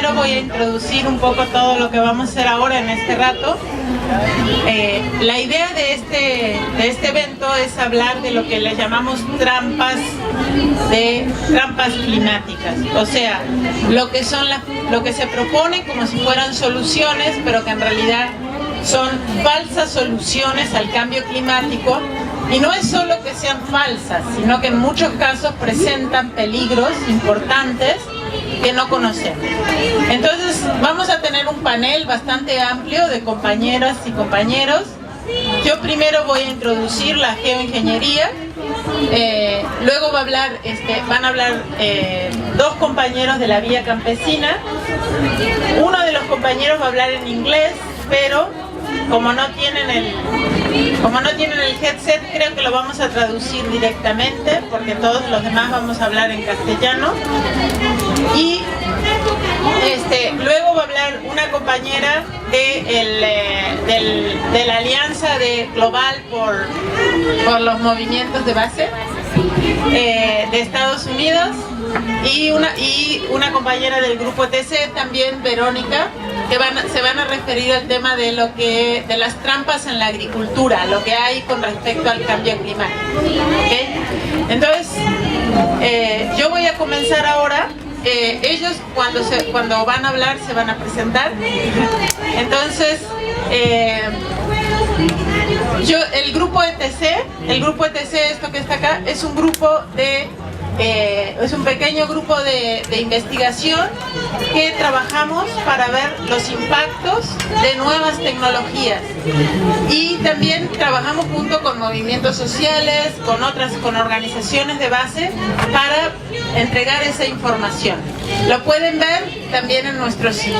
primero voy a introducir un poco todo lo que vamos a hacer ahora en este rato. La idea de este evento es hablar de lo que le llamamos trampas climáticas, o sea, lo que se propone como si fueran soluciones, pero que en realidad son falsas soluciones al cambio climático. Y no es solo que sean falsas, sino que en muchos casos presentan peligros importantes que no conocemos. Entonces vamos a tener un panel bastante amplio de compañeras y compañeros. Yo primero voy a introducir la geoingeniería, luego van a hablar dos compañeros de la vía campesina. Uno de los compañeros va a hablar en inglés, pero como no tienen el headset, creo que lo vamos a traducir directamente, porque todos los demás vamos a hablar en castellano. Y luego va a hablar una compañera de la Alianza Global por los Movimientos de Base de Estados Unidos, y una compañera del grupo TC, también Verónica, que se van a referir al tema de las trampas en la agricultura, lo que hay con respecto al cambio climático. ¿Okay? Entonces, yo voy a comenzar ahora. Ellos cuando van a hablar se van a presentar. Entonces, el grupo ETC, esto que está acá, es un grupo es un pequeño grupo de investigación que trabajamos para ver los impactos de nuevas tecnologías, y también trabajamos junto con movimientos sociales, con organizaciones de base, para entregar esa información. Lo pueden ver también en nuestro sitio.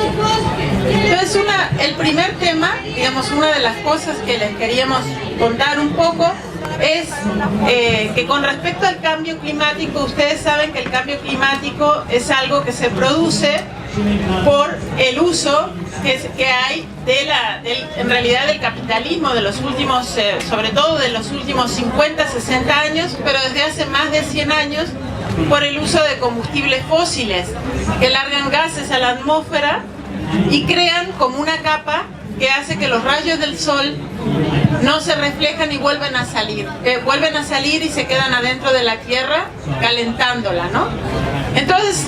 Entonces, el primer tema, digamos, una de las cosas que les queríamos contar un poco es que con respecto al cambio climático, ustedes saben que el cambio climático es algo que se produce por el uso que hay en realidad del capitalismo de los últimos, sobre todo de los últimos 50, 60 años, pero desde hace más de 100 años, por el uso de combustibles fósiles que largan gases a la atmósfera y crean como una capa que hace que los rayos del sol no se reflejan y vuelven a salir y se quedan adentro de la Tierra calentándola, ¿no? Entonces,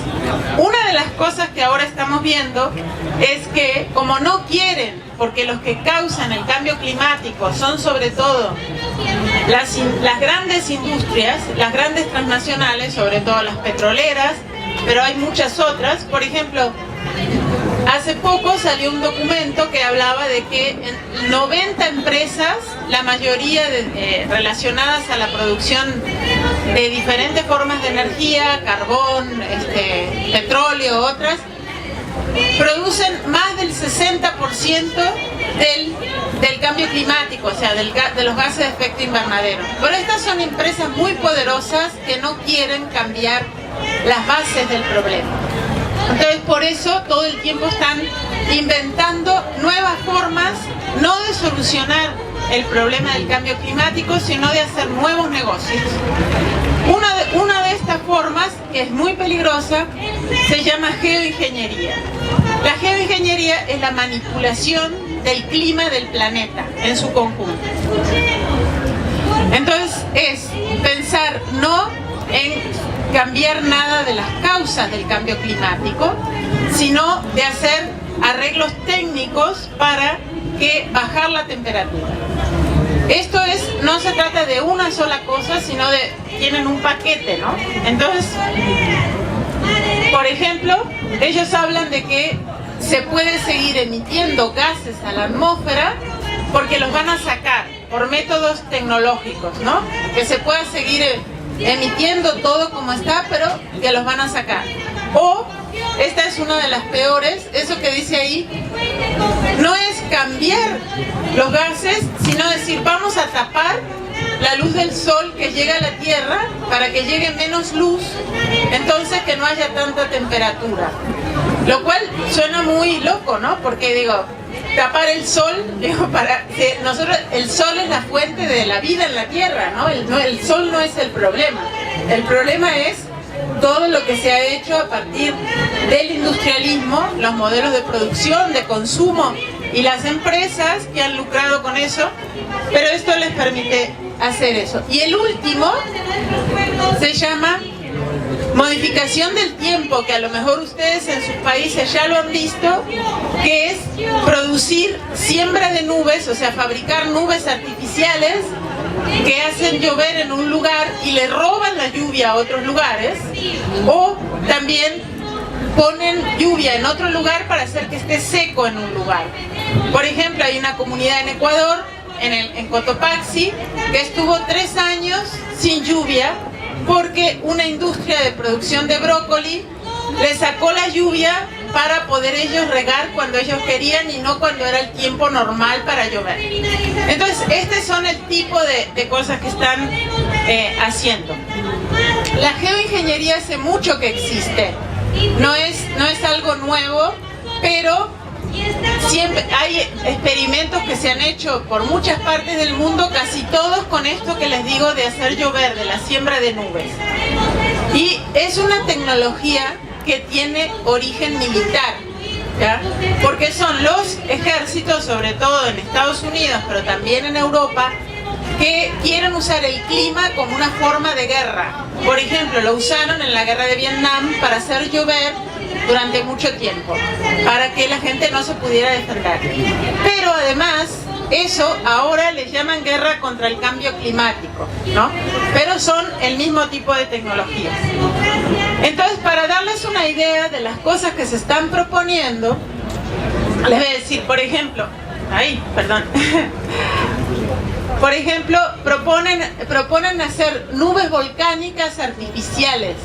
una de las cosas que ahora estamos viendo es que, como no quieren, porque los que causan el cambio climático son sobre todo las grandes industrias, las grandes transnacionales, sobre todo las petroleras, pero hay muchas otras. Por ejemplo, hace poco salió un documento que hablaba de que en 90 empresas, la mayoría relacionadas a la producción de diferentes formas de energía, carbón, petróleo, otras, producen más del 60% del cambio climático, o sea, de los gases de efecto invernadero. Pero estas son empresas muy poderosas que no quieren cambiar las bases del problema. Entonces, por eso todo el tiempo están inventando nuevas formas, no de solucionar el problema del cambio climático, sino de hacer nuevos negocios. Una de estas formas, que es muy peligrosa, se llama geoingeniería. La geoingeniería es la manipulación del clima del planeta en su conjunto. Entonces, es pensar no en cambiar nada de las causas del cambio climático, sino de hacer arreglos técnicos para bajar la temperatura. Esto no se trata de una sola cosa, sino tienen un paquete, ¿no? Entonces, por ejemplo, ellos hablan de que se puede seguir emitiendo gases a la atmósfera porque los van a sacar por métodos tecnológicos, ¿no? Que se pueda seguir emitiendo todo como está, pero que los van a sacar. O, esta es una de las peores, eso que dice ahí, no es cambiar los gases, sino decir, vamos a tapar la luz del sol que llega a la Tierra para que llegue menos luz, entonces que no haya tanta temperatura. Lo cual suena muy loco, ¿no? Porque digo, tapar el sol, nosotros, el sol es la fuente de la vida en la Tierra, ¿no? El sol no es el problema. El problema es todo lo que se ha hecho a partir del industrialismo, los modelos de producción, de consumo y las empresas que han lucrado con eso, pero esto les permite hacer eso. Y el último se llama modificación del tiempo, que a lo mejor ustedes en sus países ya lo han visto, que es producir siembra de nubes, o sea, fabricar nubes artificiales que hacen llover en un lugar y le roban la lluvia a otros lugares, o también ponen lluvia en otro lugar para hacer que esté seco en un lugar. Por ejemplo, hay una comunidad en Ecuador, en Cotopaxi, que estuvo 3 años sin lluvia porque una industria de producción de brócoli le sacó la lluvia para poder ellos regar cuando ellos querían y no cuando era el tiempo normal para llover. Entonces, estos son el tipo de cosas que están haciendo. La geoingeniería hace mucho que existe, no es algo nuevo, pero siempre hay experimentos que se han hecho por muchas partes del mundo, casi todos con esto que les digo de hacer llover, de la siembra de nubes. Y es una tecnología que tiene origen militar, ¿ya? Porque son los ejércitos, sobre todo en Estados Unidos, pero también en Europa, que quieren usar el clima como una forma de guerra. Por ejemplo, lo usaron en la guerra de Vietnam para hacer llover durante mucho tiempo, para que la gente no se pudiera defender. Pero además, eso ahora les llaman guerra contra el cambio climático, ¿no? Pero son el mismo tipo de tecnologías. Entonces, para darles una idea de las cosas que se están proponiendo, les voy a decir, por ejemplo, por ejemplo, proponen hacer nubes volcánicas artificiales.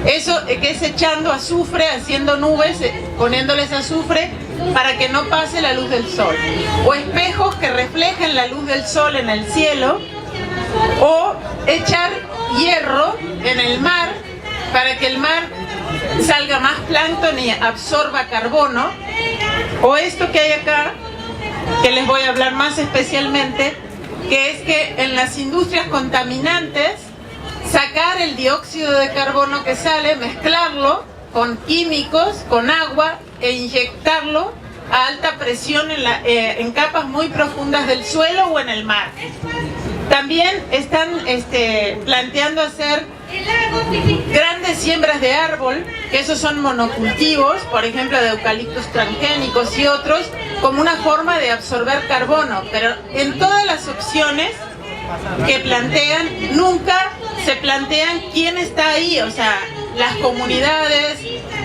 Eso que es echando azufre, haciendo nubes, poniéndoles azufre para que no pase la luz del sol. O espejos que reflejen la luz del sol en el cielo. O echar hierro en el mar para que el mar salga más plancton y absorba carbono. O esto que hay acá, que les voy a hablar más especialmente, que es que en las industrias contaminantes, sacar el dióxido de carbono que sale, mezclarlo con químicos, con agua e inyectarlo a alta presión en capas muy profundas del suelo o en el mar. También están planteando hacer grandes siembras de árbol, que esos son monocultivos, por ejemplo de eucaliptos transgénicos y otros, como una forma de absorber carbono. Pero en todas las opciones que plantean, nunca se plantean quién está ahí, o sea, las comunidades,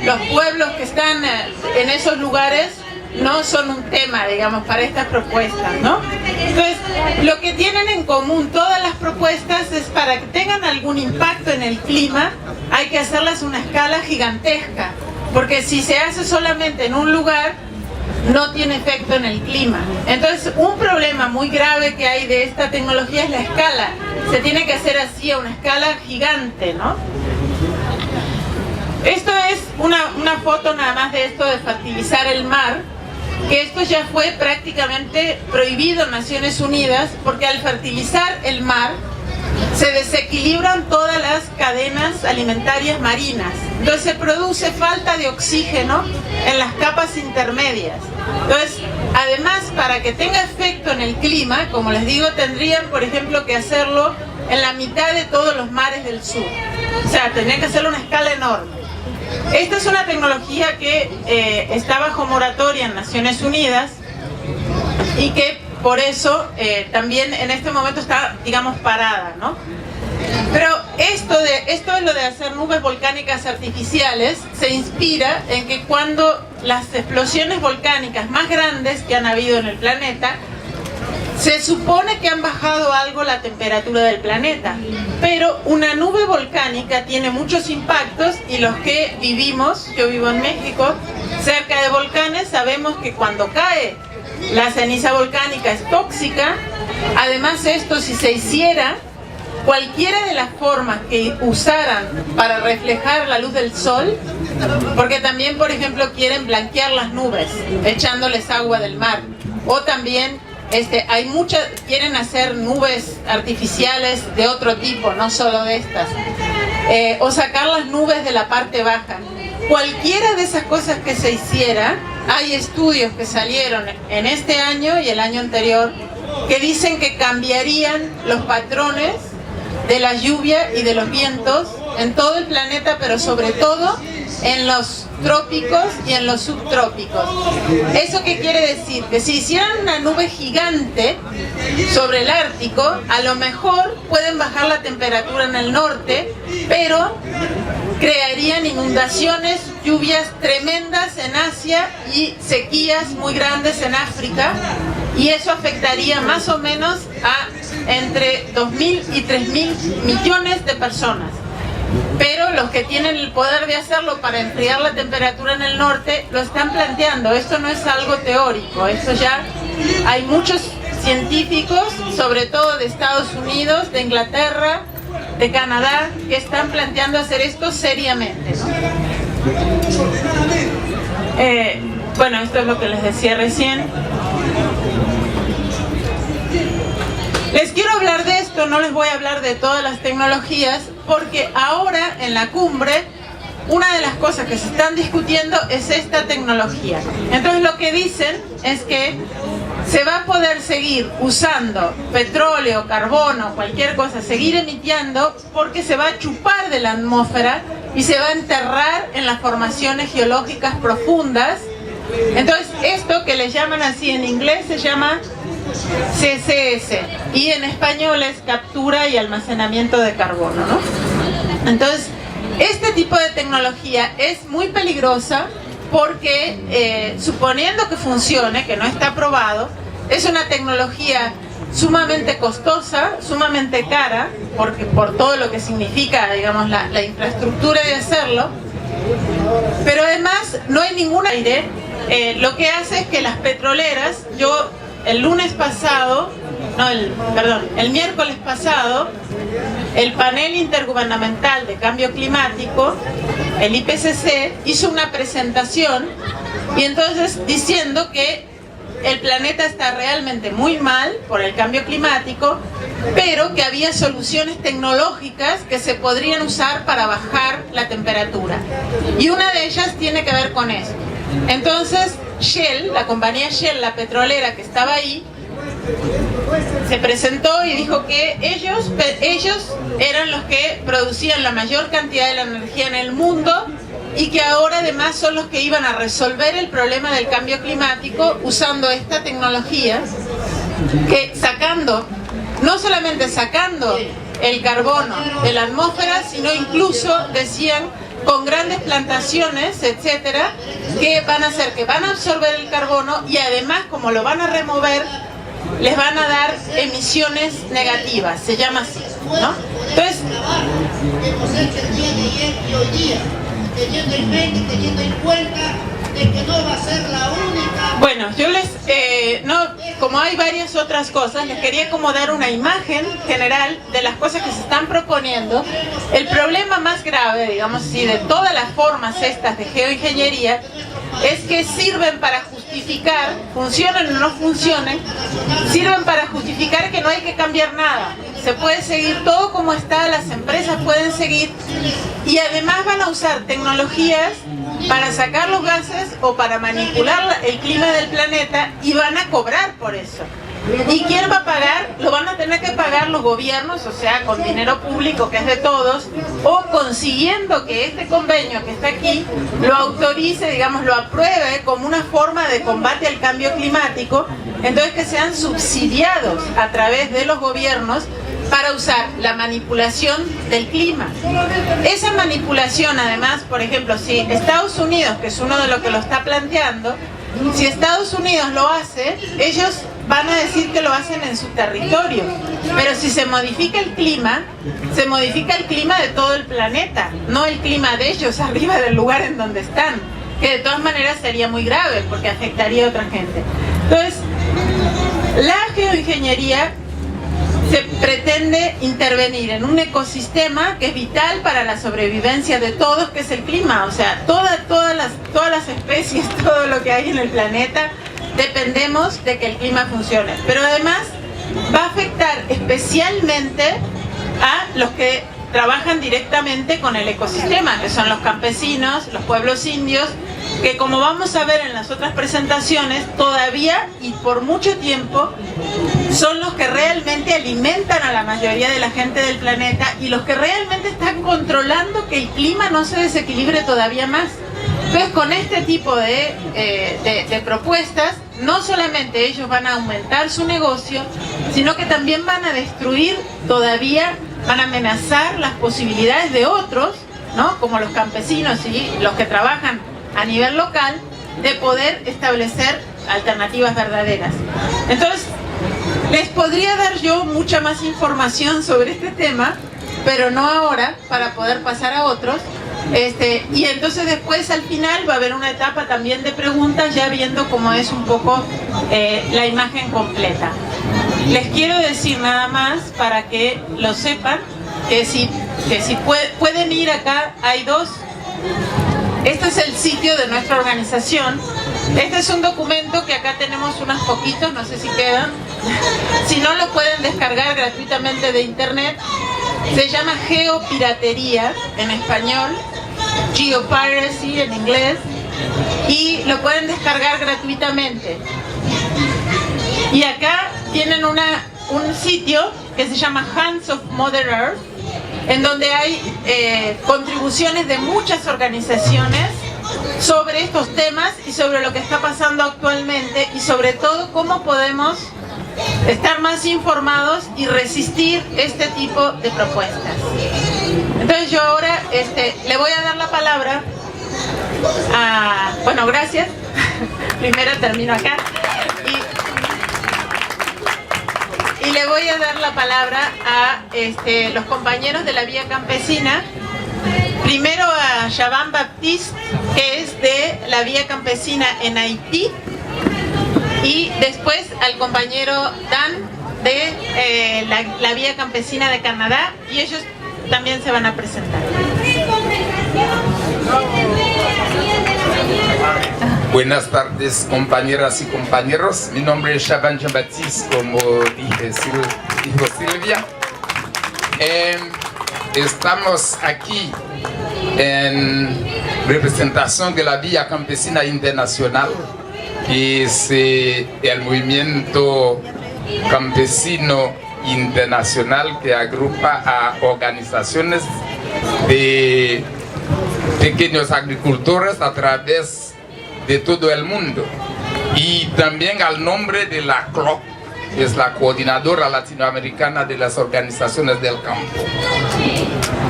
los pueblos que están en esos lugares no son un tema, digamos, para estas propuestas, ¿no? Entonces, lo que tienen en común todas las propuestas es, para que tengan algún impacto en el clima, hay que hacerlas a una escala gigantesca, porque si se hace solamente en un lugar, no tiene efecto en el clima. Entonces, un problema muy grave que hay de esta tecnología es la escala. Se tiene que hacer así, a una escala gigante, ¿no? Esto es una foto nada más de esto de fertilizar el mar, que esto ya fue prácticamente prohibido en Naciones Unidas, porque al fertilizar el mar se desequilibran todas las cadenas alimentarias marinas. Entonces se produce falta de oxígeno en las capas intermedias. Entonces, además, para que tenga efecto en el clima, como les digo, tendrían, por ejemplo, que hacerlo en la mitad de todos los mares del sur. O sea, tendrían que hacerlo a una escala enorme. Esta es una tecnología que está bajo moratoria en Naciones Unidas y que por eso también en este momento está, digamos, parada, ¿no? Pero esto es lo de hacer nubes volcánicas artificiales, se inspira en que cuando las explosiones volcánicas más grandes que han habido en el planeta, se supone que han bajado algo la temperatura del planeta, pero una nube volcánica tiene muchos impactos y los que vivimos, yo vivo en México, cerca de volcanes, sabemos que cuando cae la ceniza volcánica es tóxica. Además, esto, si se hiciera, cualquiera de las formas que usaran para reflejar la luz del sol, porque también, por ejemplo, quieren blanquear las nubes echándoles agua del mar, o también quieren hacer nubes artificiales de otro tipo, no solo de estas. o sacar las nubes de la parte baja. Cualquiera de esas cosas que se hiciera, hay estudios que salieron en este año y el año anterior que dicen que cambiarían los patrones de la lluvia y de los vientos en todo el planeta, pero sobre todo en los trópicos y en los subtrópicos. ¿Eso qué quiere decir? Que si hicieran una nube gigante sobre el Ártico, a lo mejor pueden bajar la temperatura en el norte, pero crearían inundaciones, lluvias tremendas en Asia y sequías muy grandes en África, y eso afectaría más o menos a entre 2.000 y 3.000 millones de personas. Pero los que tienen el poder de hacerlo para enfriar la temperatura en el norte lo están planteando. Esto no es algo teórico, esto ya hay muchos científicos, sobre todo de Estados Unidos, de Inglaterra, de Canadá, que están planteando hacer esto seriamente, ¿no? Bueno, esto es lo que les decía recién. Les quiero hablar de esto, no les voy a hablar de todas las tecnologías, porque ahora en la cumbre una de las cosas que se están discutiendo es esta tecnología. Entonces lo que dicen es que se va a poder seguir usando petróleo, carbono, cualquier cosa, seguir emitiendo, porque se va a chupar de la atmósfera y se va a enterrar en las formaciones geológicas profundas. Entonces esto que le llaman así en inglés se llama CCS y en español es captura y almacenamiento de carbono, ¿no? Entonces este tipo de tecnología es muy peligrosa porque suponiendo que funcione, que no está probado, es una tecnología sumamente costosa, sumamente cara, porque por todo lo que significa, digamos, la infraestructura de hacerlo, pero además no hay ningún aire. Lo que hace es que las petroleras, el miércoles pasado, el panel intergubernamental de cambio climático, el IPCC, hizo una presentación y entonces diciendo que el planeta está realmente muy mal por el cambio climático, pero que había soluciones tecnológicas que se podrían usar para bajar la temperatura. Y una de ellas tiene que ver con esto. Entonces Shell, la compañía Shell, la petrolera que estaba ahí, se presentó y dijo que ellos eran los que producían la mayor cantidad de la energía en el mundo y que ahora además son los que iban a resolver el problema del cambio climático usando esta tecnología, que no solamente sacando el carbono de la atmósfera, sino incluso, decían, con grandes plantaciones, etcétera, que van a hacer que van a absorber el carbono y además, como lo van a remover, les van a dar emisiones negativas, se llama así, ¿no? Entonces, teniendo en mente, teniendo en cuenta de que no va a ser la única. Bueno, yo como hay varias otras cosas, les quería como dar una imagen general de las cosas que se están proponiendo. El problema más grave, digamos así, de todas las formas estas de geoingeniería es que sirven para justificar, funcionen o no funcionen, sirven para justificar que no hay que cambiar nada. Se puede seguir todo como está, las empresas pueden seguir y además van a usar tecnologías para sacar los gases o para manipular el clima del planeta y van a cobrar por eso. ¿Y quién va a pagar? Lo van a tener que pagar los gobiernos, o sea, con dinero público que es de todos, o consiguiendo que este convenio que está aquí lo autorice, digamos, lo apruebe como una forma de combate al cambio climático, entonces que sean subsidiados a través de los gobiernos para usar la manipulación del clima. Esa manipulación, además, por ejemplo, si Estados Unidos, que es uno de los que lo está planteando, si Estados Unidos lo hace, ellos van a decir que lo hacen en su territorio, pero si se modifica el clima, se modifica el clima de todo el planeta, no el clima de ellos arriba del lugar en donde están, que de todas maneras sería muy grave porque afectaría a otra gente. Entonces, la geoingeniería se pretende intervenir en un ecosistema que es vital para la sobrevivencia de todos, que es el clima. O sea, todas las especies, todo lo que hay en el planeta, dependemos de que el clima funcione. Pero además va a afectar especialmente a los que trabajan directamente con el ecosistema, que son los campesinos, los pueblos indios, que como vamos a ver en las otras presentaciones, todavía y por mucho tiempo son los que realmente alimentan a la mayoría de la gente del planeta y los que realmente están controlando que el clima no se desequilibre todavía más. Entonces, con este tipo de propuestas, no solamente ellos van a aumentar su negocio, sino que también van a destruir todavía, van a amenazar las posibilidades de otros, ¿no?, como los campesinos y los que trabajan a nivel local, de poder establecer alternativas verdaderas. Entonces, les podría dar yo mucha más información sobre este tema, pero no ahora, para poder pasar a otros. Y entonces después al final va a haber una etapa también de preguntas, ya viendo cómo es un poco la imagen completa. Les quiero decir nada más para que lo sepan, que si pueden ir acá, hay dos. Este es el sitio de nuestra organización. Este es un documento que acá tenemos unos poquitos, no sé si quedan. Si no, lo pueden descargar gratuitamente de internet. Se llama Geopiratería en español, Geopiracy en inglés, y lo pueden descargar gratuitamente. Y acá tienen un sitio que se llama Hands of Mother Earth, en donde hay contribuciones de muchas organizaciones sobre estos temas y sobre lo que está pasando actualmente y sobre todo cómo podemos estar más informados y resistir este tipo de propuestas. Entonces yo ahora le voy a dar la palabra a... Bueno, gracias. Primero termino acá. Y le voy a dar la palabra a los compañeros de la Vía Campesina. Primero a Shaban Baptiste, que es de la Vía Campesina en Haití. Y después al compañero Dan de la Vía Campesina de Canadá. Y ellos también se van a presentar. Buenas tardes, compañeras y compañeros. Mi nombre es Shaban Jean-Baptiste, como dijo Silvia. Estamos aquí en representación de la Vía Campesina Internacional, que es el movimiento campesino internacional que agrupa a organizaciones de pequeños agricultores a través de todo el mundo, y también al nombre de la CLOC, que es la Coordinadora Latinoamericana de las Organizaciones del Campo.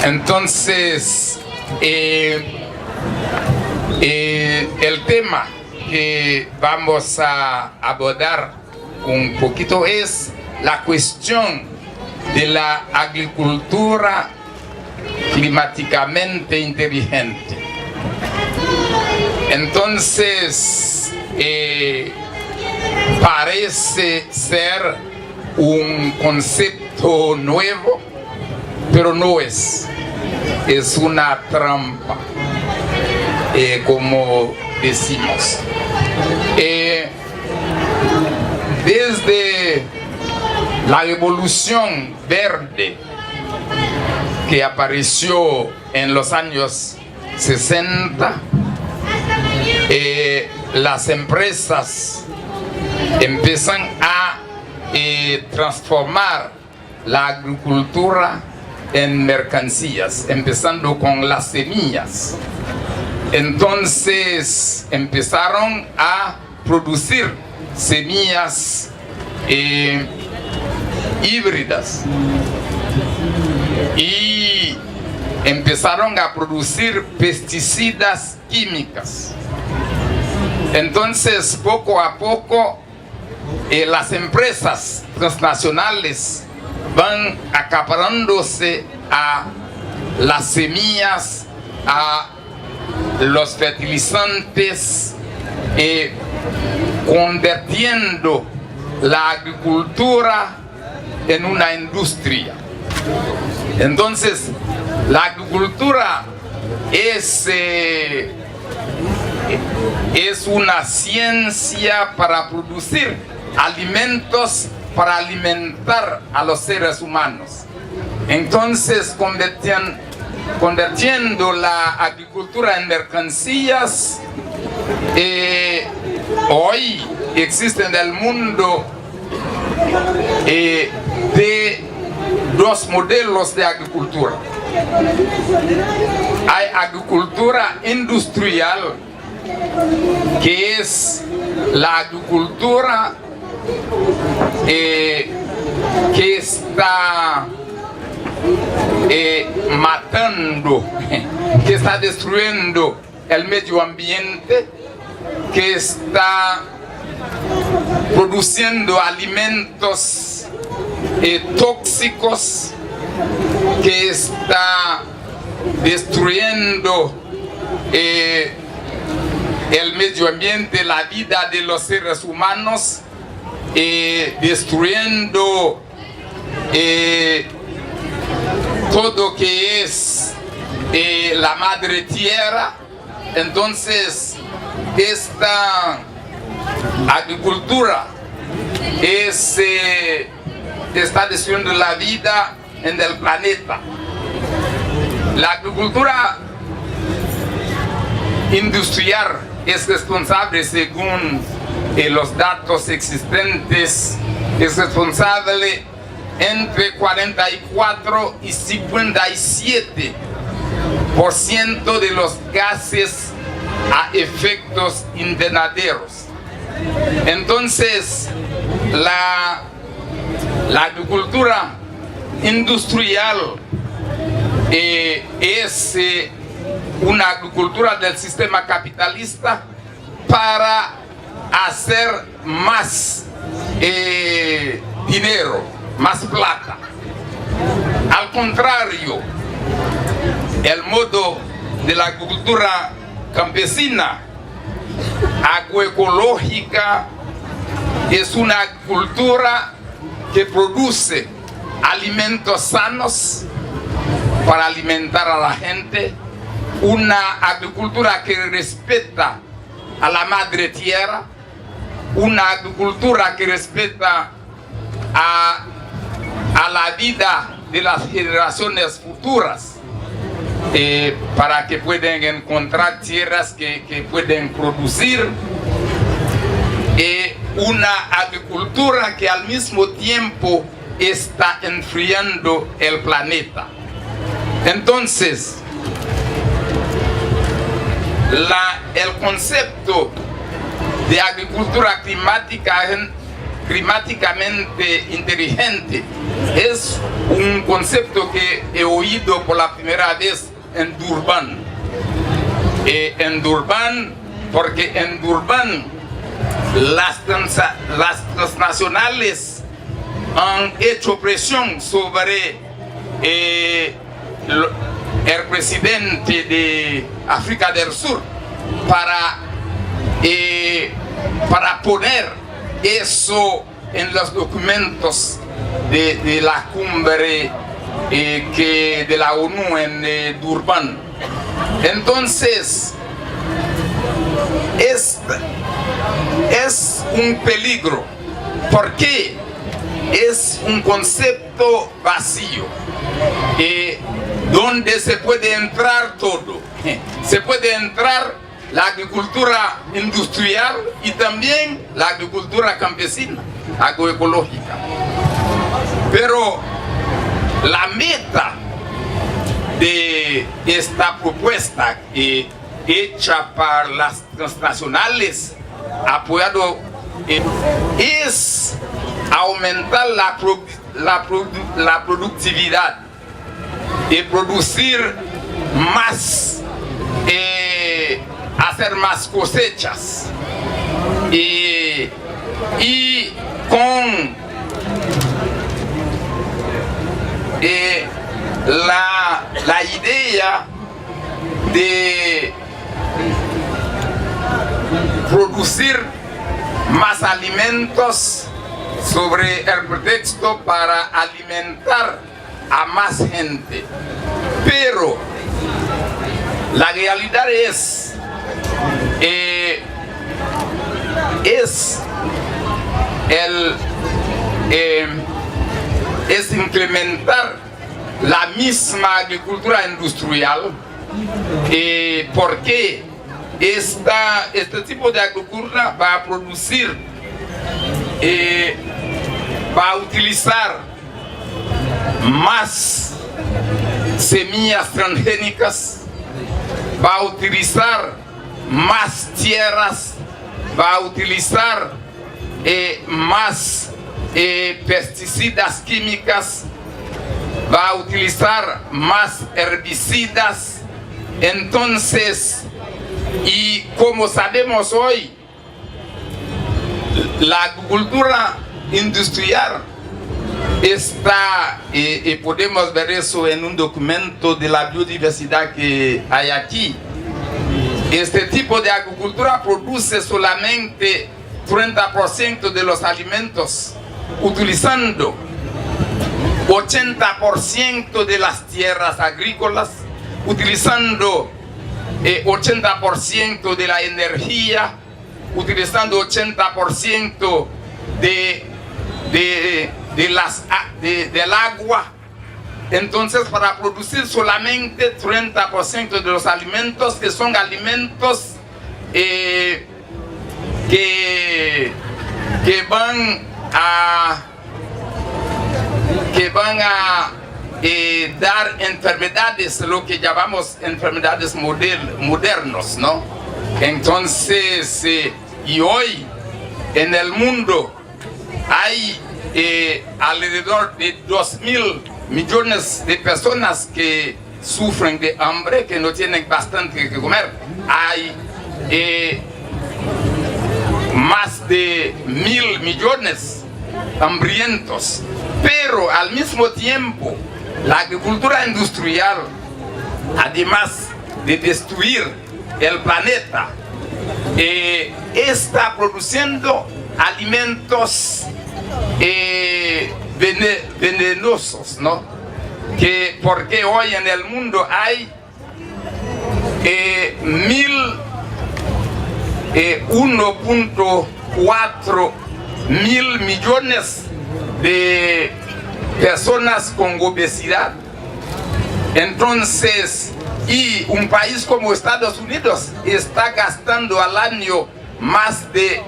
Entonces, el tema que vamos a abordar un poquito es la cuestión de la agricultura climáticamente inteligente. Entonces, parece ser un concepto nuevo, pero no es. Es una trampa, como decimos. Desde la revolución verde que apareció en los años 60, las empresas empiezan a transformar la agricultura en mercancías, empezando con las semillas. Entonces empezaron a producir semillas híbridas y empezaron a producir pesticidas químicas. Entonces, poco a poco, las empresas transnacionales van acaparándose a las semillas, a los fertilizantes, convirtiendo la agricultura en una industria. Entonces, la agricultura es una ciencia para producir alimentos, para alimentar a los seres humanos. Entonces, convirtiendo la agricultura en mercancías, hoy existe en el mundo de dos modelos de agricultura. Hay agricultura industrial, que es la agricultura que está matando, que está destruyendo el medio ambiente, que está produciendo alimentos tóxicos, que está destruyendo el medio ambiente, la vida de los seres humanos, destruyendo todo que es la madre tierra. Entonces, esta agricultura está destruyendo la vida en el planeta. La agricultura industrial es responsable, según los datos existentes, es responsable entre 44 y 57% de los gases a efectos invernaderos. Entonces, la agricultura industrial es una agricultura del sistema capitalista para hacer más dinero, más plata. Al contrario, el modo de la agricultura campesina, agroecológica, es una agricultura que produce alimentos sanos para alimentar a la gente, una agricultura que respeta a la madre tierra, una agricultura que respeta a la vida de las generaciones futuras, para que puedan encontrar tierras que pueden producir, una agricultura que al mismo tiempo está enfriando el planeta. Entonces, el concepto de agricultura climáticamente inteligente es un concepto que he oído por la primera vez en Durban. Porque en Durban las transnacionales han hecho presión sobre el presidente de África del Sur para poner eso en los documentos de la cumbre de la ONU en Durban. Entonces, es un peligro, porque es un concepto vacío, donde se puede entrar todo. Se puede entrar la agricultura industrial y también la agricultura campesina, agroecológica. Pero la meta de esta propuesta hecha por las transnacionales, apoyado, es aumentar la productividad y producir más, hacer más cosechas, y con la idea de producir más alimentos sobre el pretexto para alimentar a más gente. Pero la realidad es incrementar la misma agricultura industrial, porque este tipo de agricultura va a producir, va a utilizar más semillas transgénicas, va a utilizar más tierras, va a utilizar más pesticidas químicas, va a utilizar más herbicidas. Entonces, y como sabemos hoy, la agricultura industrial está, y podemos ver eso en un documento de la biodiversidad que hay aquí. Este tipo de agricultura produce solamente 30% de los alimentos, utilizando 80% de las tierras agrícolas, utilizando 80% de la energía, utilizando 80% del agua. Entonces, para producir solamente 30% de los alimentos, que son alimentos que van a dar enfermedades, lo que llamamos enfermedades modernos, ¿no? Entonces, y hoy en el mundo hay alrededor de 2.000 millones de personas que sufren de hambre, que no tienen bastante que comer. Hay más de 1.000 millones hambrientos, pero al mismo tiempo la agricultura industrial, además de destruir el planeta, está produciendo alimentos venenosos, ¿no? Porque hoy en el mundo hay 1.4 mil millones de personas con obesidad. Entonces, y un país como Estados Unidos está gastando al año más de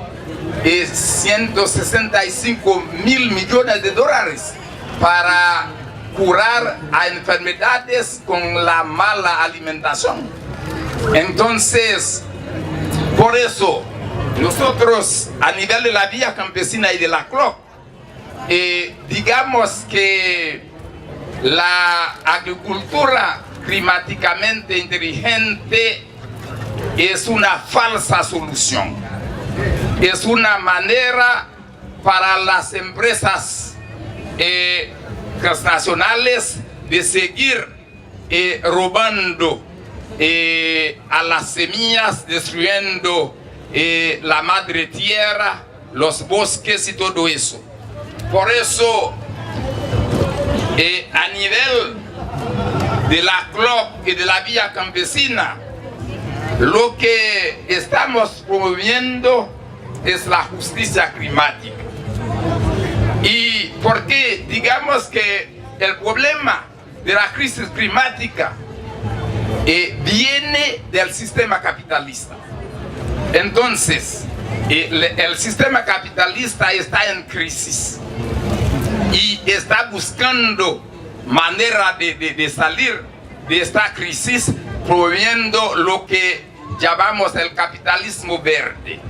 165 mil millones de dólares para curar a enfermedades con la mala alimentación. Entonces, por eso nosotros a nivel de la Vía Campesina y de la CLOC, digamos que la agricultura climáticamente inteligente es una falsa solución. Es una manera para las empresas transnacionales de seguir robando a las semillas, destruyendo la madre tierra, los bosques y todo eso. Por eso, a nivel de la CLOC y de la Vía Campesina, lo que estamos promoviendo es la justicia climática. Y porque digamos que el problema de la crisis climática viene del sistema capitalista. Entonces, el sistema capitalista está en crisis y está buscando manera de salir de esta crisis, promoviendo lo que llamamos el capitalismo verde.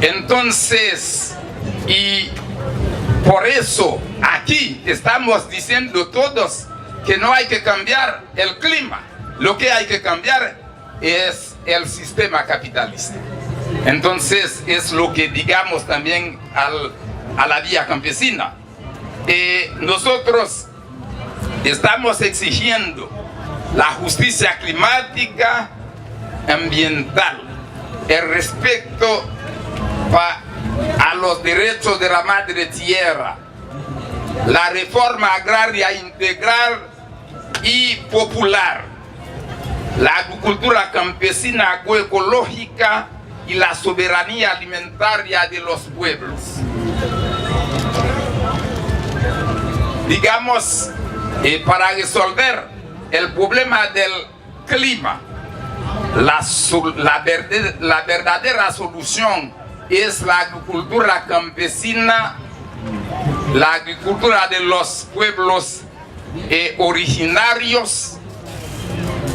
Entonces, y por eso aquí estamos diciendo todos que no hay que cambiar el clima, lo que hay que cambiar es el sistema capitalista. Entonces es lo que digamos también a la Vía Campesina. Nosotros estamos exigiendo la justicia climática, ambiental, el respeto a los derechos de la madre tierra, la reforma agraria integral y popular, la agricultura campesina agroecológica y la soberanía alimentaria de los pueblos. Digamos para resolver el problema del clima, la verdadera solución es la agricultura campesina, la agricultura de los pueblos originarios,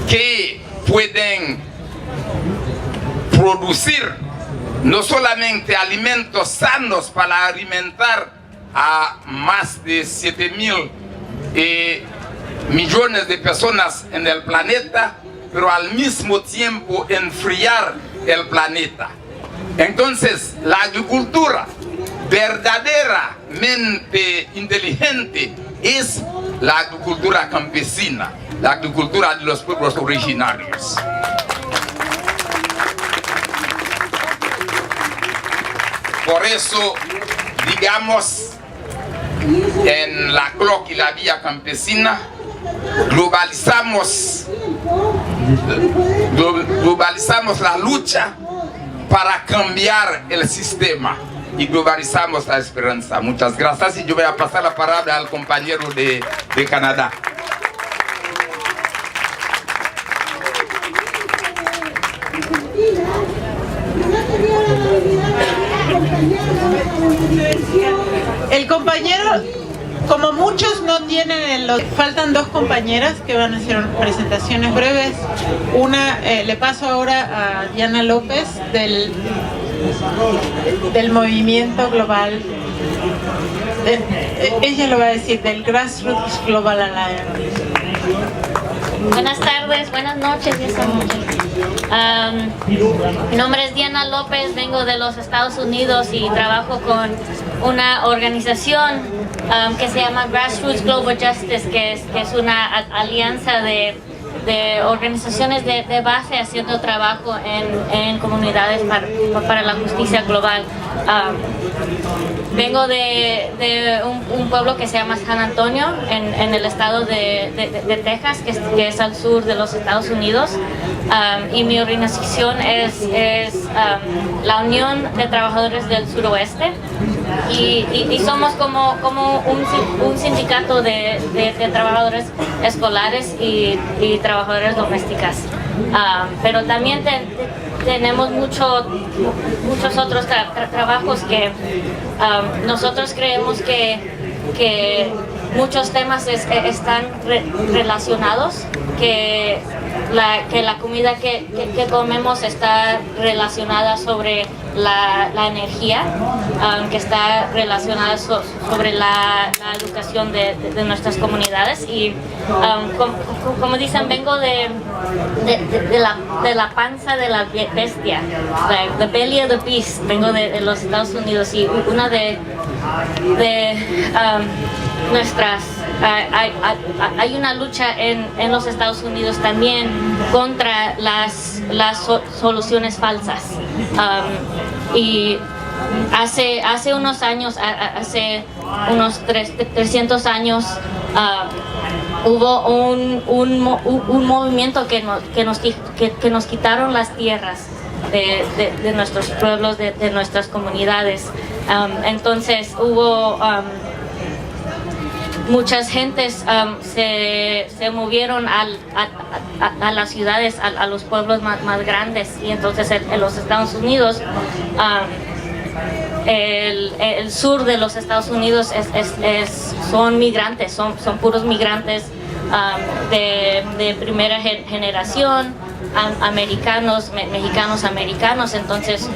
que pueden producir no solamente alimentos sanos para alimentar a más de 7.000 millones de personas en el planeta, pero al mismo tiempo enfriar el planeta. Entonces, la agricultura verdaderamente inteligente es la agricultura campesina, la agricultura de los pueblos originarios. Por eso, digamos, en la CLOC y la Vía Campesina, globalizamos la lucha para cambiar el sistema y globalizamos la esperanza. Muchas gracias, y yo voy a pasar la palabra al compañero de Canadá. El compañero, como muchos no tienen, faltan dos compañeras que van a hacer presentaciones breves. Una, le paso ahora a Diana López del movimiento global, ella lo va a decir, del Grassroots Global Alliance. Buenas tardes, buenas noches y esta noche. Mi nombre es Diana López, vengo de los Estados Unidos y trabajo con una organización que se llama Grassroots Global Justice, que es una alianza de organizaciones de base haciendo trabajo en comunidades para la justicia global. Vengo de un pueblo que se llama San Antonio, en el estado de Texas, que es al sur de los Estados Unidos. Y mi organización es la Unión de Trabajadores del Suroeste. Y somos como un sindicato de trabajadores escolares y trabajadores domésticas. Pero también tenemos muchos otros trabajos que nosotros creemos que muchos temas están relacionados, que la comida que comemos está relacionada sobre la energía, que está relacionada sobre la educación de nuestras comunidades. Y como dicen, vengo de la panza de la bestia, the belly of the beast. Vengo de los Estados Unidos, y una de nuestras hay una lucha en los Estados Unidos también contra las soluciones falsas. Y hace unos años, hace unos 300 años, hubo un movimiento que nos quitaron las tierras de nuestros pueblos, de nuestras comunidades. Entonces hubo muchas gentes se movieron a las ciudades, a los pueblos más grandes, y entonces en los Estados Unidos, el sur de los Estados Unidos son migrantes, son puros migrantes de primera generación, americanos, mexicanos americanos. Entonces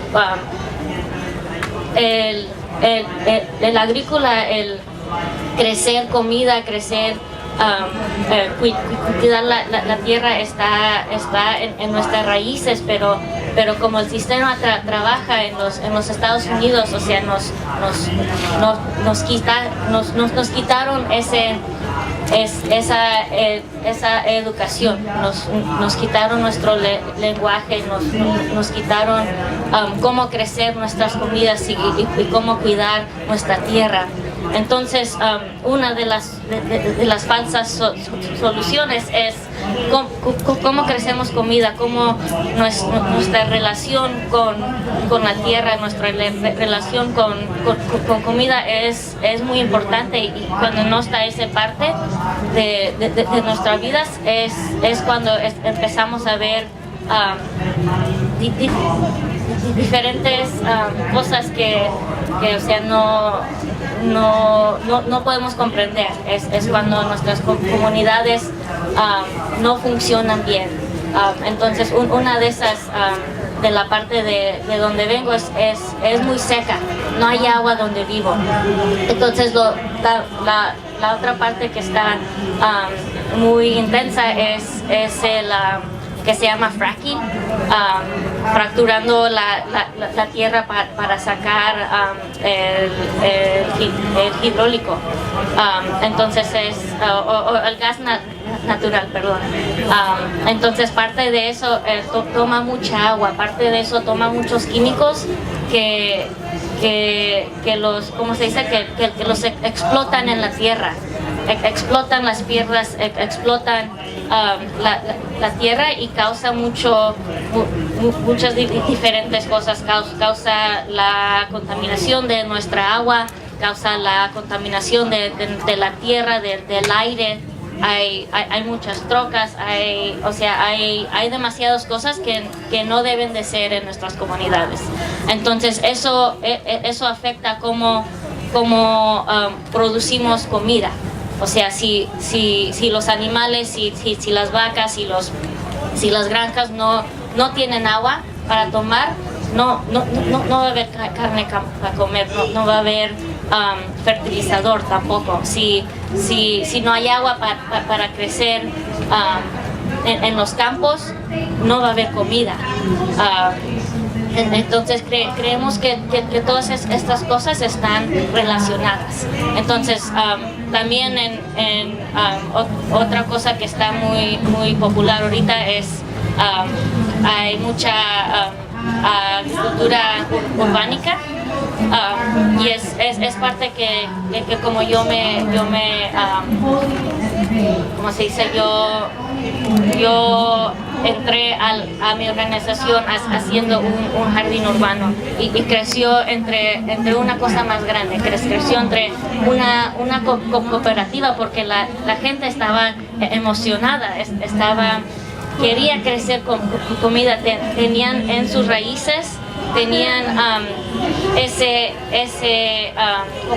el agrícola, el crecer comida, cuidar la tierra está en nuestras raíces, pero como el sistema trabaja en los Estados Unidos, o sea, nos quitaron esa educación, nos quitaron nuestro lenguaje, nos quitaron cómo crecer nuestras comidas y cómo cuidar nuestra tierra. Entonces, una de las falsas soluciones es cómo crecemos comida, cómo nuestra relación con la tierra, nuestra relación con comida es muy importante, y cuando no está esa parte de nuestras vidas es cuando empezamos a ver diferentes cosas que o sea, no podemos comprender. Es cuando nuestras comunidades no funcionan bien. Entonces, una de esas, de la parte de donde vengo, es muy seca, no hay agua donde vivo. Entonces, la otra parte que está muy intensa es el que se llama fracking, fracturando la tierra para sacar el hidráulico. Entonces o el gas natural, perdón. Entonces parte de eso toma mucha agua, parte de eso toma muchos químicos que los, ¿cómo se dice? Que los explotan en la tierra. Explotan las piedras, explotan la tierra y causa muchas diferentes cosas. Causa la contaminación de nuestra agua, causa la contaminación de la tierra, del aire. Hay muchas trocas, hay demasiadas cosas que no deben de ser en nuestras comunidades. Entonces eso afecta cómo producimos comida. O sea, si los animales, si las vacas, si las granjas no tienen agua para tomar, no va a haber carne para comer, no va a haber fertilizador tampoco. Si no hay agua para crecer en los campos, no va a haber comida. Entonces creemos que todas estas cosas están relacionadas. Entonces también otra cosa que está muy popular ahorita es hay mucha agricultura urbánica, y es parte que como yo me ¿cómo se dice? Yo entré a mi organización haciendo un jardín urbano y creció entre una cosa más grande, creció entre una cooperativa, porque la gente estaba emocionada, quería crecer con comida, tenían en sus raíces, tenían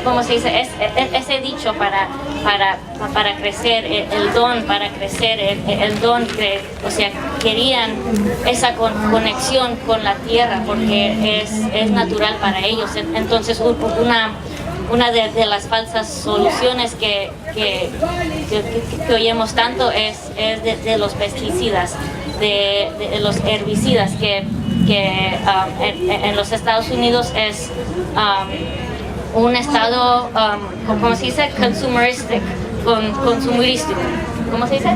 ¿cómo se dice? Ese dicho para crecer, el don, para crecer el don, o sea, querían esa conexión con la tierra porque es natural para ellos. Entonces una de las falsas soluciones que oímos tanto es de los pesticidas, de los herbicidas, que en los Estados Unidos es un estado, ¿cómo se dice? Consumerístico. ¿Cómo se dice?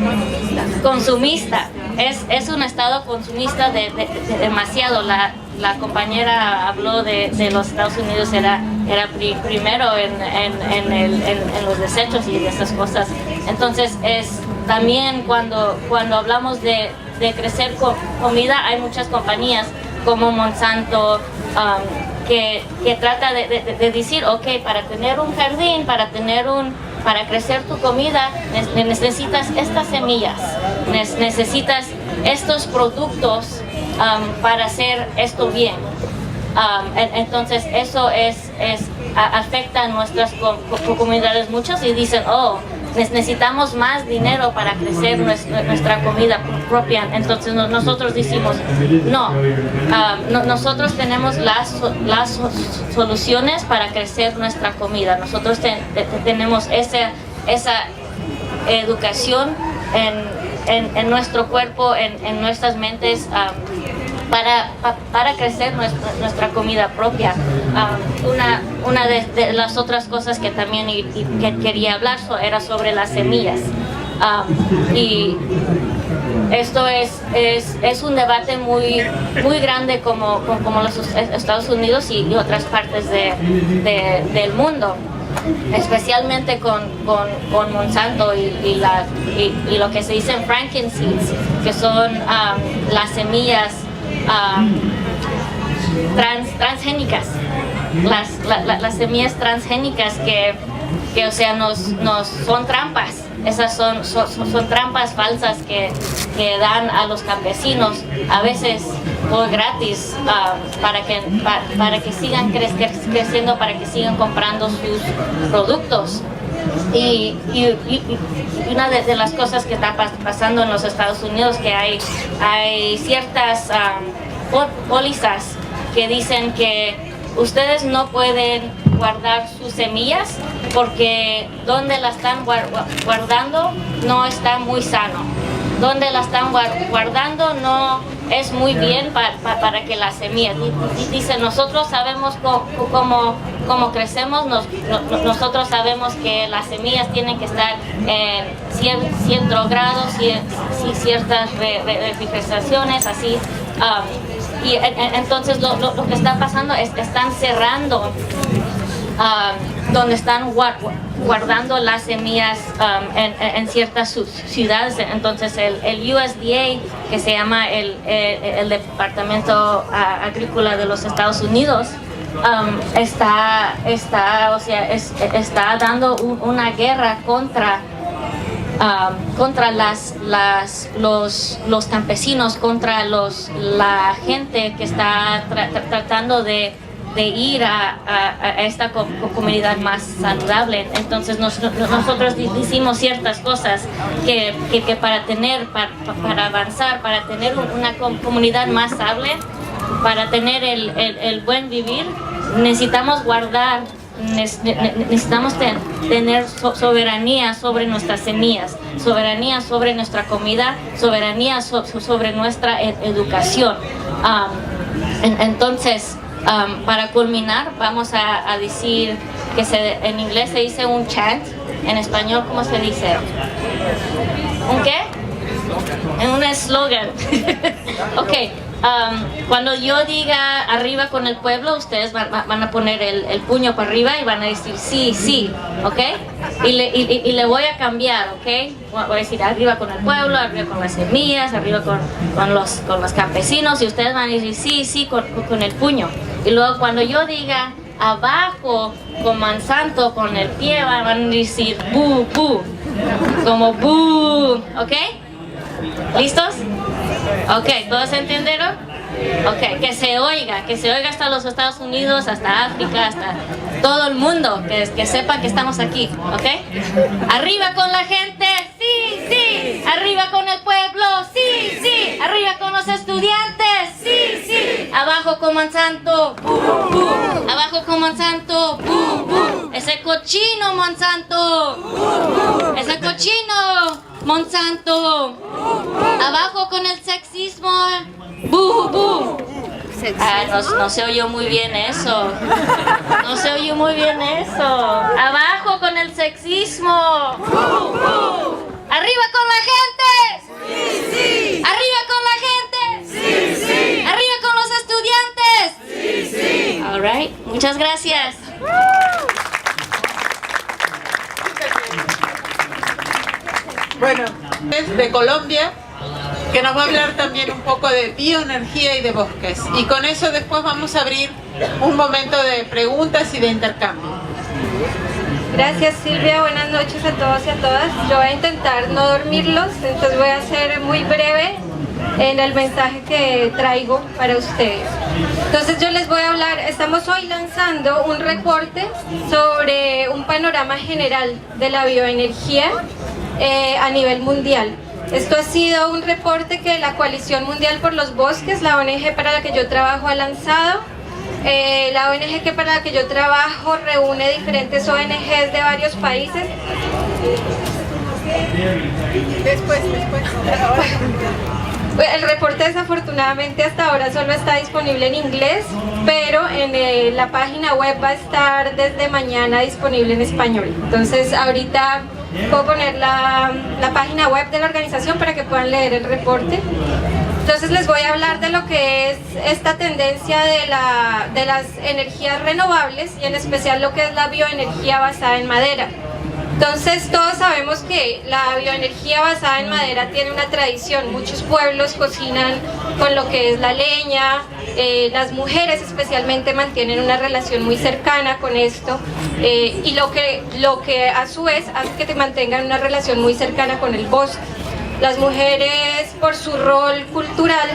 Consumista. Es un estado consumista de demasiado. La compañera habló de los Estados Unidos, era primero en los desechos y de esas cosas. Entonces también cuando hablamos de crecer comida, hay muchas compañías como Monsanto que trata de decir, ok, para tener un jardín, para crecer tu comida, necesitas estas semillas, necesitas estos productos para hacer esto bien. Entonces eso afecta a nuestras comunidades muchas, y dicen, necesitamos más dinero para crecer nuestra comida propia. Entonces nosotros decimos, no, nosotros tenemos las soluciones para crecer nuestra comida. Nosotros tenemos esa educación en nuestro cuerpo, en nuestras mentes, para crecer nuestra comida propia. Una de las otras cosas que también que quería hablar era sobre las semillas. Y esto es un debate muy grande como los Estados Unidos y otras partes del mundo. especialmente con Monsanto y lo que se dice en frankinseeds, que son las semillas transgénicas, las semillas transgénicas que o sea, nos son trampas. Esas son trampas falsas que dan a los campesinos, a veces por gratis, para que sigan creciendo, para que sigan comprando sus productos. Y una de las cosas que está pasando en los Estados Unidos, que hay ciertas pólizas que dicen que ustedes no pueden guardar sus semillas porque donde la están guardando no está muy sano. Donde la están guardando no es muy bien para que las semillas. Dice, nosotros sabemos cómo crecemos, nosotros sabemos que las semillas tienen que estar en 100 grados y ciertas refrigeraciones, así. Y entonces lo que está pasando es que están cerrando donde están guardando las semillas en ciertas ciudades. Entonces el USDA, que se llama el Departamento Agrícola de los Estados Unidos, está dando una guerra contra los campesinos, contra la gente que está tratando de ir a esta comunidad más saludable. Entonces nosotros hicimos ciertas cosas que para avanzar, para tener una comunidad más saludable, para tener el buen vivir, necesitamos guardar, necesitamos tener soberanía sobre nuestras semillas, soberanía sobre nuestra comida, soberanía sobre nuestra educación. Entonces, para culminar, vamos a decir que en inglés se dice un chant, en español, ¿cómo se dice? ¿Un qué? Un eslogan. Ok. Cuando yo diga arriba con el pueblo, ustedes van a poner el puño para arriba y van a decir sí, sí, ¿ok? Y le voy a cambiar, ¿ok? Voy a decir arriba con el pueblo, arriba con las semillas, arriba con los campesinos, y ustedes van a decir sí, sí, con el puño. Y luego cuando yo diga abajo con Monsanto, con el pie, van a decir bu, bu, como bu, ¿ok? ¿Listos? Ok, ¿todos entendieron? Ok, que se oiga hasta los Estados Unidos, hasta África, hasta todo el mundo, que sepan que estamos aquí, ¿ok? Arriba con la gente, sí, sí. Arriba con el pueblo, sí, sí. Arriba con los estudiantes, sí, sí. Abajo con Monsanto, ¡bum, bum! Abajo con Monsanto, ¡bum, bum! Ese cochino Monsanto, ¡bum, bum! Ese cochino Monsanto. Abajo con el sexismo, ¡bu, bu! No se oyó muy bien eso. No se oyó muy bien eso. Abajo con el sexismo. Arriba con la gente. Sí, sí. Arriba con la gente. Sí, sí. Arriba con los estudiantes. Sí, sí. All right. Muchas gracias. Bueno, es de Colombia, que nos va a hablar también un poco de bioenergía y de bosques. Y con eso después vamos a abrir un momento de preguntas y de intercambio. Gracias, Silvia, buenas noches a todos y a todas. Yo voy a intentar no dormirlos, entonces voy a ser muy breve en el mensaje que traigo para ustedes. Entonces yo les voy a hablar, estamos hoy lanzando un reporte sobre un panorama general de la bioenergía a nivel mundial. Esto ha sido un reporte que la Coalición Mundial por los Bosques, la ONG para la que yo trabajo, ha lanzado. La ONG para la que yo trabajo reúne diferentes ONGs de varios países. Después. El reporte desafortunadamente hasta ahora solo está disponible en inglés, pero en la página web va a estar desde mañana disponible en español. Entonces ahorita puedo poner la página web de la organización para que puedan leer el reporte. Entonces les voy a hablar de lo que es esta tendencia de las energías renovables y en especial lo que es la bioenergía basada en madera. Entonces todos sabemos que la bioenergía basada en madera tiene una tradición, muchos pueblos cocinan con lo que es la leña, las mujeres especialmente mantienen una relación muy cercana con esto y lo que a su vez hace que te mantengan una relación muy cercana con el bosque. Las mujeres, por su rol cultural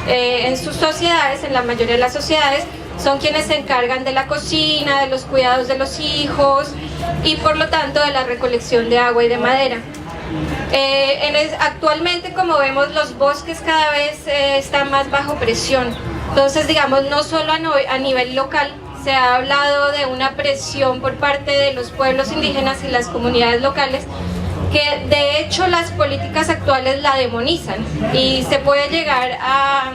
en sus sociedades, en la mayoría de las sociedades, son quienes se encargan de la cocina, de los cuidados de los hijos y por lo tanto de la recolección de agua y de madera. Actualmente, como vemos, los bosques cada vez están más bajo presión. Entonces, digamos, no solo a nivel local, se ha hablado de una presión por parte de los pueblos indígenas y las comunidades locales, que de hecho las políticas actuales la demonizan y se puede llegar a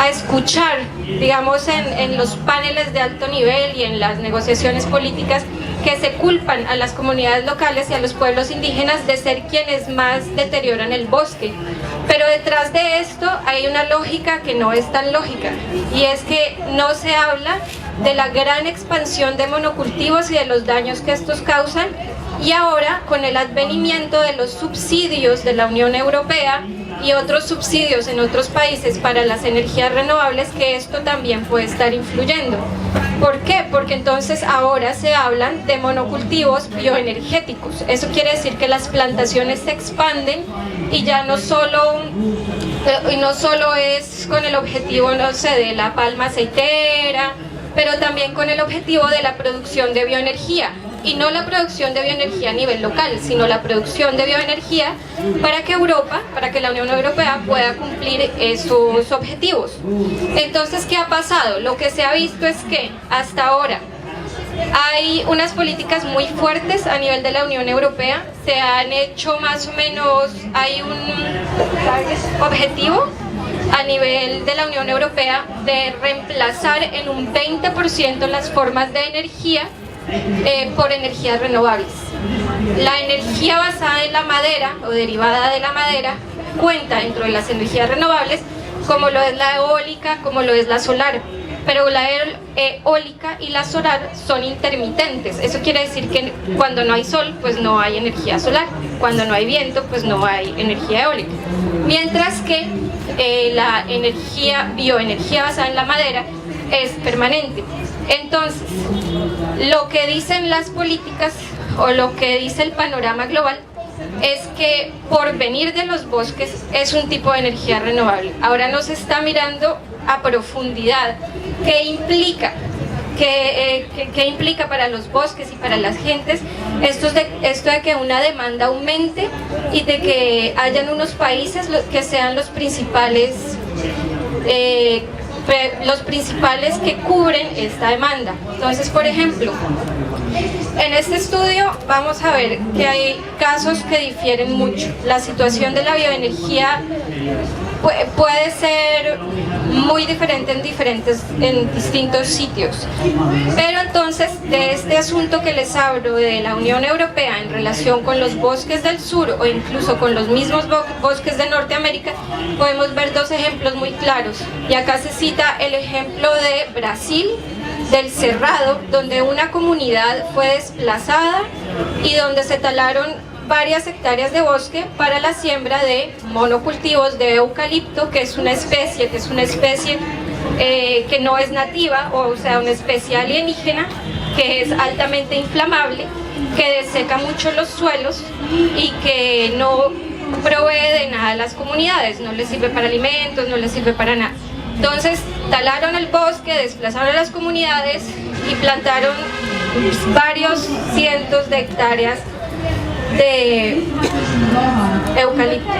escuchar, digamos, en los paneles de alto nivel y en las negociaciones políticas, que se culpan a las comunidades locales y a los pueblos indígenas de ser quienes más deterioran el bosque. Pero detrás de esto hay una lógica que no es tan lógica, y es que no se habla de la gran expansión de monocultivos y de los daños que estos causan, y ahora con el advenimiento de los subsidios de la Unión Europea y otros subsidios en otros países para las energías renovables, que esto también puede estar influyendo. ¿Por qué? Porque entonces ahora se hablan de monocultivos bioenergéticos. Eso quiere decir que las plantaciones se expanden y ya no solo es con el objetivo, no sé, de la palma aceitera, pero también con el objetivo de la producción de bioenergía. Y no la producción de bioenergía a nivel local, sino la producción de bioenergía para que la Unión Europea pueda cumplir sus objetivos. Entonces, ¿qué ha pasado? Lo que se ha visto es que hasta ahora hay unas políticas muy fuertes a nivel de la Unión Europea. Se han hecho más o menos, hay un objetivo a nivel de la Unión Europea de reemplazar en un 20% las formas de energía por energías renovables. La energía basada en la madera o derivada de la madera cuenta dentro de las energías renovables, como lo es la eólica, como lo es la solar, pero la eólica y la solar son intermitentes. Eso quiere decir que cuando no hay sol, pues no hay energía solar, cuando no hay viento, pues no hay energía eólica, mientras que la bioenergía basada en la madera es permanente. Entonces, lo que dicen las políticas o lo que dice el panorama global es que por venir de los bosques es un tipo de energía renovable. Ahora no se está mirando a profundidad qué implica para los bosques y para las gentes esto de que una demanda aumente y de que hayan unos países que sean los principales que cubren esta demanda. Entonces, por ejemplo, en este estudio vamos a ver que hay casos que difieren mucho. La situación de la bioenergía puede ser muy diferente en distintos sitios. Pero entonces, de este asunto que les hablo de la Unión Europea en relación con los bosques del sur o incluso con los mismos bosques de Norteamérica, podemos ver dos ejemplos muy claros. Y acá se cita el ejemplo de Brasil, del Cerrado, donde una comunidad fue desplazada y donde se talaron varias hectáreas de bosque para la siembra de monocultivos de eucalipto, que es una especie que no es nativa, o sea, una especie alienígena, que es altamente inflamable, que deseca mucho los suelos y que no provee de nada a las comunidades, no les sirve para alimentos, no les sirve para nada. Entonces talaron el bosque, desplazaron a las comunidades y plantaron varios cientos de hectáreas de eucaliptos,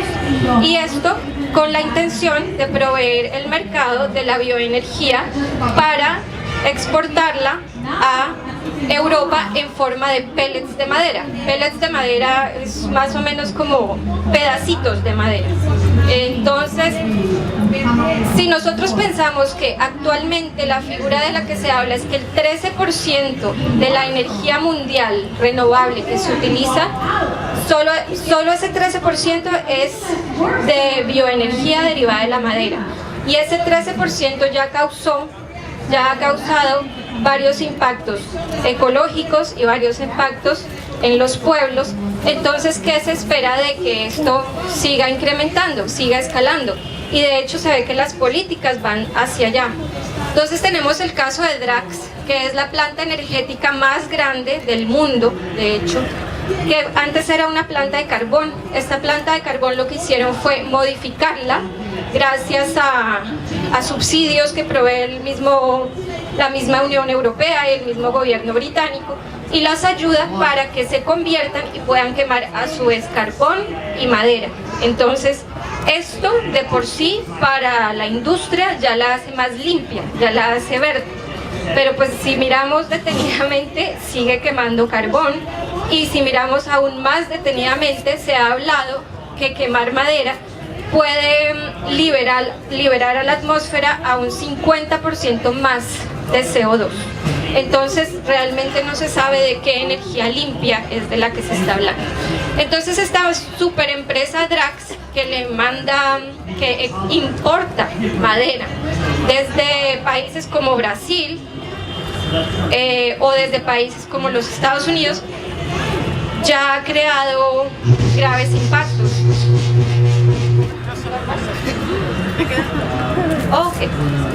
y esto con la intención de proveer el mercado de la bioenergía para exportarla a Europa en forma de pellets de madera. Pellets de madera es más o menos como pedacitos de madera. Entonces, si nosotros pensamos que actualmente la figura de la que se habla es que el 13% de la energía mundial renovable que se utiliza Solo ese 13% es de bioenergía derivada de la madera, y ese 13% ya ha causado varios impactos ecológicos y varios impactos en los pueblos. Entonces, ¿qué se espera de que esto siga incrementando, siga escalando? Y de hecho se ve que las políticas van hacia allá. Entonces tenemos el caso de Drax, que es la planta energética más grande del mundo, de hecho, que antes era una planta de carbón. Esta planta de carbón lo que hicieron fue modificarla gracias a subsidios que provee la misma Unión Europea y el mismo gobierno británico, y las ayuda para que se conviertan y puedan quemar a su vez carbón y madera. Entonces, esto de por sí para la industria ya la hace más limpia, ya la hace verde. Pero pues si miramos detenidamente, sigue quemando carbón, y si miramos aún más detenidamente, se ha hablado que quemar madera puede liberar a la atmósfera a un 50% más de CO2. Entonces realmente no se sabe de qué energía limpia es de la que se está hablando. Entonces esta super empresa Drax, que importa madera desde países como Brasil o desde países como los Estados Unidos, ya ha creado graves impactos. Okay.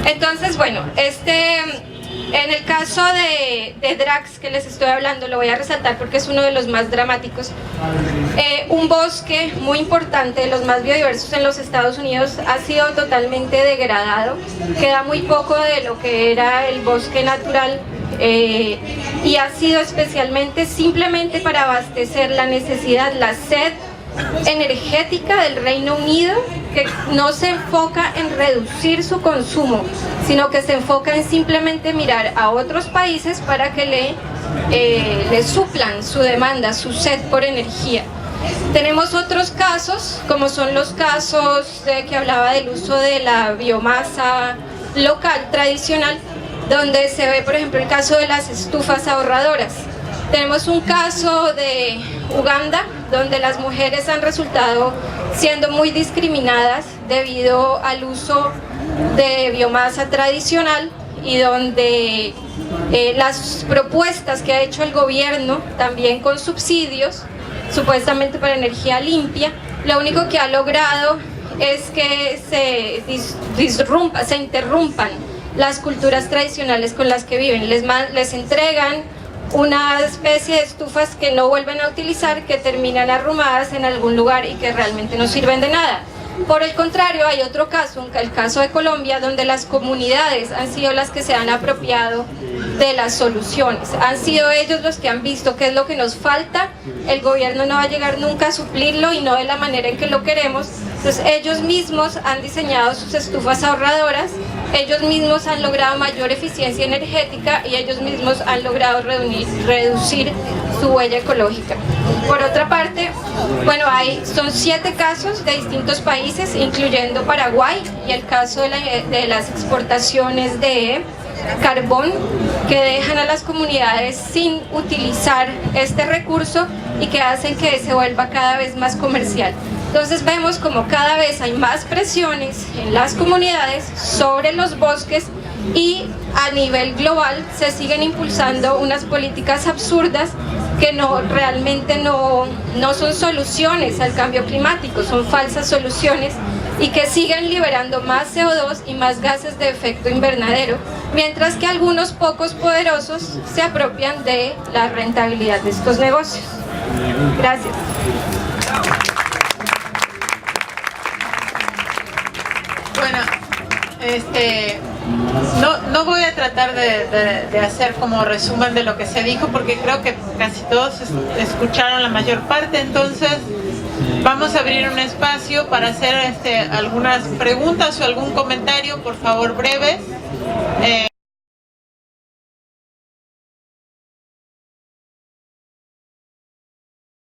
Entonces, bueno, en el caso de Drax que les estoy hablando, lo voy a resaltar porque es uno de los más dramáticos. Un bosque muy importante, de los más biodiversos en los Estados Unidos, ha sido totalmente degradado. Queda muy poco de lo que era el bosque natural, y ha sido especialmente simplemente para abastecer la necesidad, la sed energética del Reino Unido, que no se enfoca en reducir su consumo, sino que se enfoca en simplemente mirar a otros países para que le suplan su demanda, su sed por energía. Tenemos otros casos, como son los casos que hablaba del uso de la biomasa local, tradicional, donde se ve, por ejemplo, el caso de las estufas ahorradoras. Tenemos un caso de Uganda, donde las mujeres han resultado siendo muy discriminadas debido al uso de biomasa tradicional, y donde las propuestas que ha hecho el gobierno, también con subsidios, supuestamente para energía limpia, lo único que ha logrado es que se interrumpan las culturas tradicionales con las que viven. Les entregan una especie de estufas que no vuelven a utilizar, que terminan arrumadas en algún lugar y que realmente no sirven de nada. Por el contrario, hay otro caso, el caso de Colombia, donde las comunidades han sido las que se han apropiado de las soluciones. Han sido ellos los que han visto qué es lo que nos falta, el gobierno no va a llegar nunca a suplirlo y no de la manera en que lo queremos. Entonces ellos mismos han diseñado sus estufas ahorradoras, ellos mismos han logrado mayor eficiencia energética y ellos mismos han logrado reducir su huella ecológica. Por otra parte, bueno, son 7 casos de distintos países, incluyendo Paraguay, y el caso de las exportaciones de carbón, que dejan a las comunidades sin utilizar este recurso y que hacen que se vuelva cada vez más comercial. Entonces vemos como cada vez hay más presiones en las comunidades sobre los bosques, y a nivel global se siguen impulsando unas políticas absurdas que realmente no son soluciones al cambio climático, son falsas soluciones, y que siguen liberando más CO2 y más gases de efecto invernadero, mientras que algunos pocos poderosos se apropian de la rentabilidad de estos negocios. Gracias. Bueno, no voy a tratar de hacer como resumen de lo que se dijo, porque creo que casi todos escucharon la mayor parte. Entonces vamos a abrir un espacio para hacer algunas preguntas o algún comentario, por favor, breves.